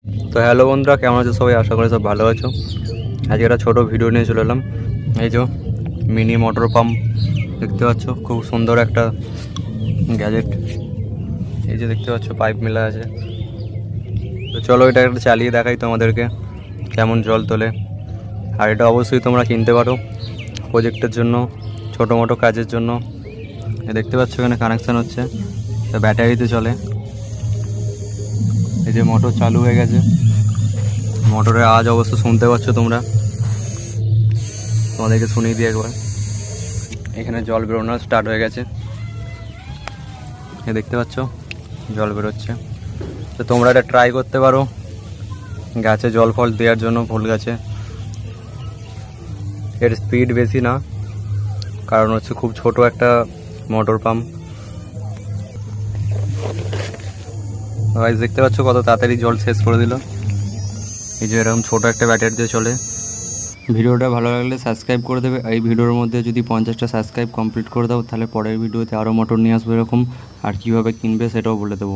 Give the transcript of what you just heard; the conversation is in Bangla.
তো হ্যালো বন্ধুরা, কেমন আছো সবাই? আশা করি সব ভালো আছো। আজকে একটা ছোটো ভিডিও নিয়ে চলে এলাম। এই যে মিনি মোটর পাম্প দেখতে পাচ্ছ, খুব সুন্দর একটা গ্যাজেট। এই যে দেখতে পাচ্ছ পাইপ মেলা আছে। তো চলো এটা একটা চালিয়ে দেখাই তোমাদেরকে কেমন জল তোলে। আর এটা অবশ্যই তোমরা কিনতে পারো প্রজেক্টের জন্য, ছোটো মোটো কাজের জন্য। দেখতে পাচ্ছ এখানে কানেকশান হচ্ছে, তো ব্যাটারিতে চলে। এই যে মোটর চালু হয়ে গেছে, মোটরের আওয়াজ অবশ্য শুনতে পাচ্ছ তোমরা। তোমাদেরকে শুনিয়ে দিই একবার। এখানে জল বেরোনো স্টার্ট হয়ে গেছে, দেখতে পাচ্ছ জল বেরোচ্ছে। তো তোমরা এটা ট্রাই করতে পারো গাছে জল ফল দেওয়ার জন্য, ফুল গাছে। এর স্পিড বেশি না, কারণ হচ্ছে খুব ছোট একটা মোটর পাম্প। গাইস দেখতে পাচ্ছ কত তাড়াতাড়ি জল শেষ করে দিল। এই যে এরকম ছোট একটা ব্যাটারি দিয়ে চলে। ভিডিওটা ভালো লাগলে সাবস্ক্রাইব করে দেবে। এই ভিডিওর মধ্যে যদি 50টা সাবস্ক্রাইব কমপ্লিট করে দাও, তাহলে পরের ভিডিওতে আরও মোটর নিয়ে আসবো এরকম। আর কীভাবে কিনবে সেটাও বলে দেবো।